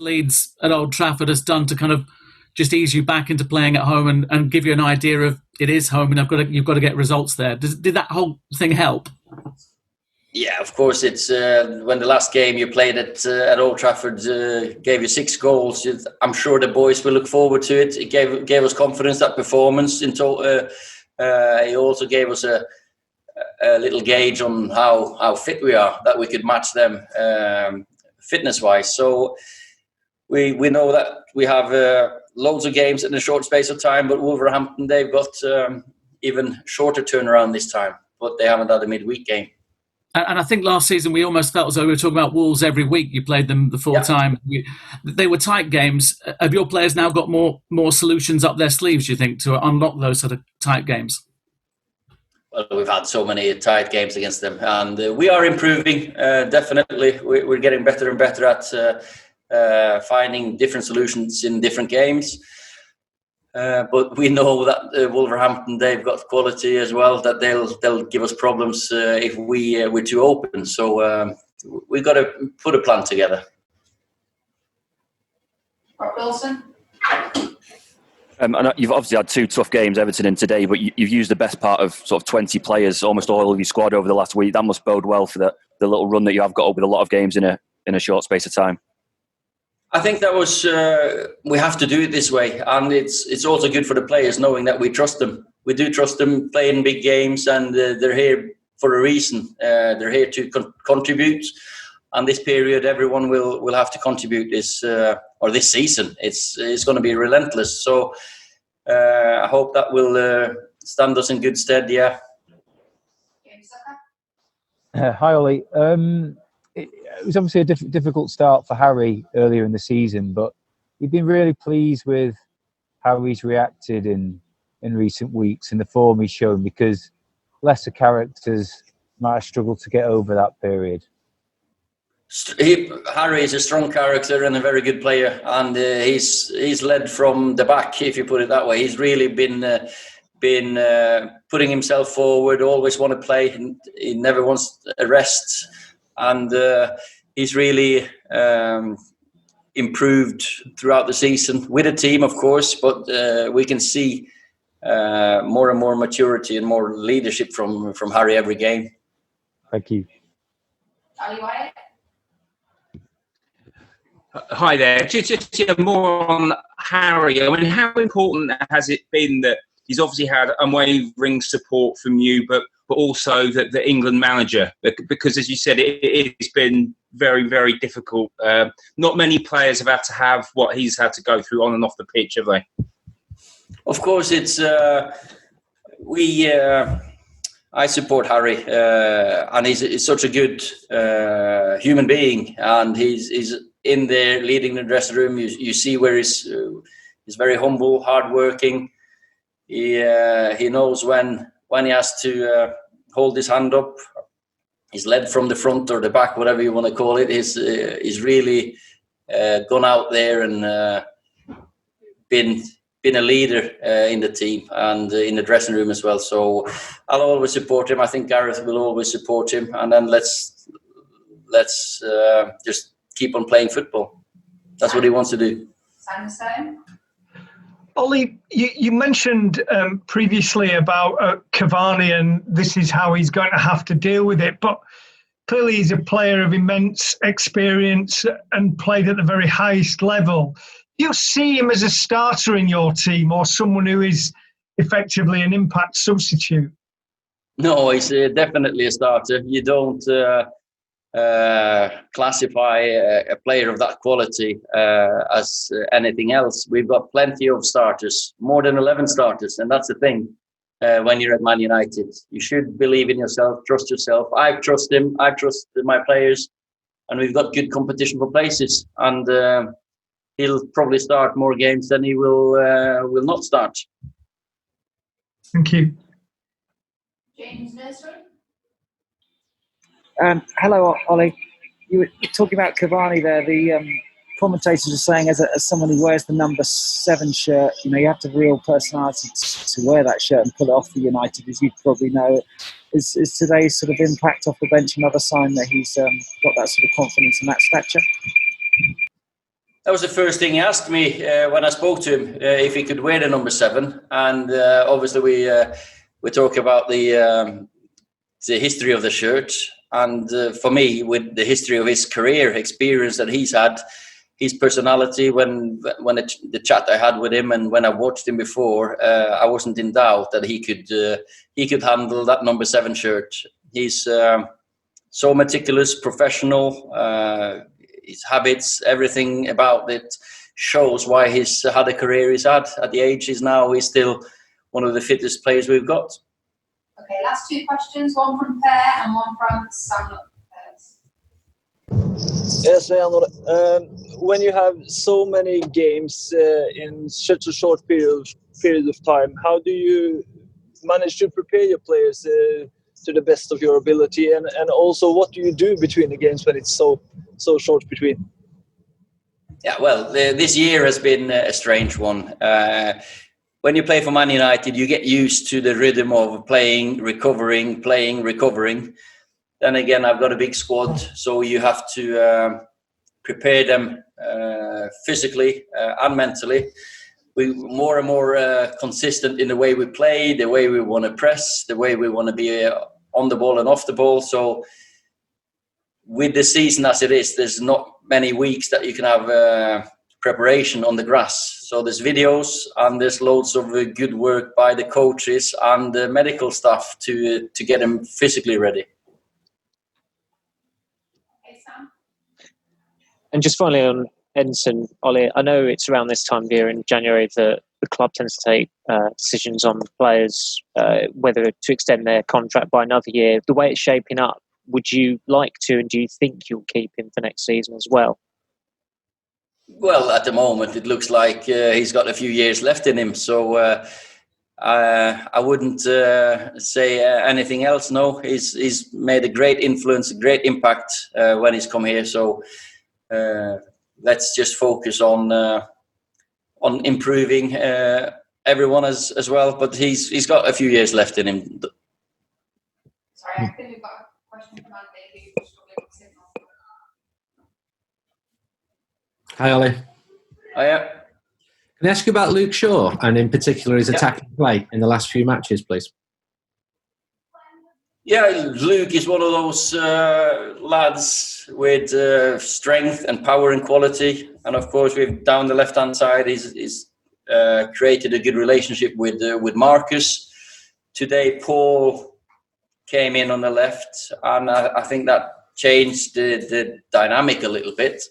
Leeds at Old Trafford has done to kind of just ease you back into playing at home and give you an idea of it is home and you've got to get results there. Did that whole thing help? Yeah, of course. It's when the last game you played at Old Trafford gave you 6 goals. I'm sure the boys will look forward to it. It gave us confidence, that performance. It also gave us a little gauge on how fit we are, that we could match them fitness-wise. So we know that we have loads of games in a short space of time, but Wolverhampton, they've got even shorter turnaround this time, but they haven't had a midweek game. And I think last season we almost felt as though we were talking about Wolves every week. You played them the full time. They were tight games. Have your players now got more solutions up their sleeves, do you think, to unlock those sort of tight games? Well, we've had so many tight games against them, and we are improving, definitely. We're getting better and better at finding different solutions in different games. But we know that Wolverhampton, they've got quality as well, that they'll give us problems if we're too open. So we've got to put a plan together. Mark Wilson? And you've obviously had 2 tough games, Everton and today, but you've used the best part of sort of 20 players, almost all of your squad over the last week. That must bode well for the little run that you have got up with a lot of games in a short space of time. I think that was we have to do it this way, and it's also good for the players knowing that we trust them. We do trust them playing big games, and they're here for a reason. They're here to contribute, and this period everyone will have to contribute this season. It's going to be relentless. So I hope that will stand us in good stead. Yeah. Hi, Ollie. It was obviously a difficult start for Harry earlier in the season, but you've been really pleased with how he's reacted in recent weeks and the form he's shown, because lesser characters might have struggled to get over that period. Harry is a strong character and a very good player, and he's led from the back, if you put it that way. He's really been putting himself forward, always want to play, and he never wants a rest. And he's really improved throughout the season with a team, of course, but we can see more and more maturity and more leadership from Harry every game. Thank you. Ali Wyatt? Hi there. Just more on Harry. I mean, how important has it been that he's obviously had unwavering support from you, but also the England manager? Because, as you said, it's been very, very difficult. Not many players have had to have what he's had to go through on and off the pitch, have they? Of course, it's I support Harry, and he's such a good human being, and he's in there leading the dressing room. You see where he's very humble, hardworking. He knows when he has to hold his hand up. He's led from the front or the back, whatever you want to call it. He's really gone out there and been a leader in the team and in the dressing room as well. So I'll always support him. I think Gareth will always support him. And then let's just keep on playing football. That's what he wants to do. Simon Stone? Ollie, you mentioned previously about Cavani, and this is how he's going to have to deal with it. But clearly he's a player of immense experience and played at the very highest level. Do you see him as a starter in your team, or someone who is effectively an impact substitute? No, he's definitely a starter. You don't classify a player of that quality as anything else. We've got plenty of starters, more than 11 starters, and that's the thing. When you're at Man United, you should believe in yourself, trust yourself. I trust him, I trust my players, and we've got good competition for places. And he'll probably start more games than he will not start. Thank you. James Nursery? Hello, Ollie. You were talking about Cavani there. The commentators are saying, as someone who wears the number 7 shirt, you have to have real personality to wear that shirt and pull it off for United, as you probably know. Is today's sort of impact off the bench another sign that he's got that sort of confidence and that stature? That was the first thing he asked me when I spoke to him, if he could wear the number 7. And obviously we talk about the history of the shirt. And for me, with the history of his career experience that he's had, his personality, when the chat I had with him and when I watched him before, I wasn't in doubt that he could handle that number 7 shirt. He's so meticulous, professional. His habits, everything about it shows why he's had a career he's had. At the age he's now, he's still one of the fittest players we've got. Okay, last 2 questions, one from Per and one from Sam. Yes, Leonard. When you have so many games in such a short period of time, how do you manage to prepare your players to the best of your ability, and also what do you do between the games when it's so short between? Yeah, well, this year has been a strange one. When you play for Man United, you get used to the rhythm of playing, recovering. Then again, I've got a big squad, so you have to prepare them physically and mentally. We're more and more consistent in the way we play, the way we want to press, the way we want to be on the ball and off the ball. So with the season as it is, there's not many weeks that you can have preparation on the grass. So there's videos and there's loads of good work by the coaches and the medical staff to get them physically ready. Okay, Sam. And just finally on Edinson, Ole, I know it's around this time of year in January that the club tends to take decisions on players, whether to extend their contract by another year. The way it's shaping up, would you like to, and do you think you'll keep him for next season as well? Well, at the moment, it looks like he's got a few years left in him. So I wouldn't say anything else. No, he's made a great influence, a great impact when he's come here. So let's just focus on improving everyone as well. But he's got a few years left in him. Sorry, I think we've got a question from Andy who's struggling with signal. Hi, Ole. Yeah. Can I ask you about Luke Shaw, and in particular his attacking play in the last few matches, please? Yeah, Luke is one of those lads with strength and power and quality. And of course, we've down the left-hand side, he's created a good relationship with Marcus. Today, Paul came in on the left, and I think that changed the dynamic a little bit.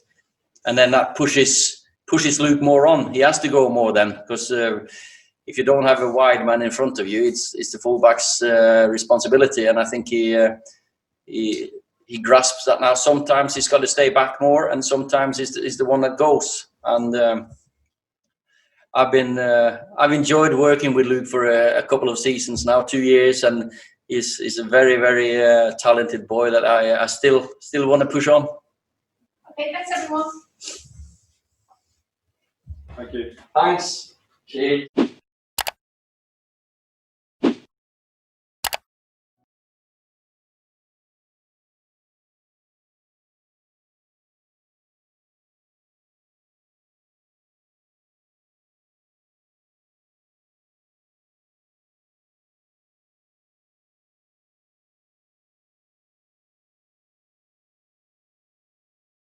And then that pushes Luke more on. He has to go more then, because if you don't have a wide man in front of you, it's the fullback's responsibility. And I think he grasps that now. Sometimes he's got to stay back more, and sometimes he's the one that goes. And I've enjoyed working with Luke for a couple of seasons now, 2 years, and he's a very, very talented boy that I still want to push on. Okay, thanks everyone. Thank you. Thanks. Cheers.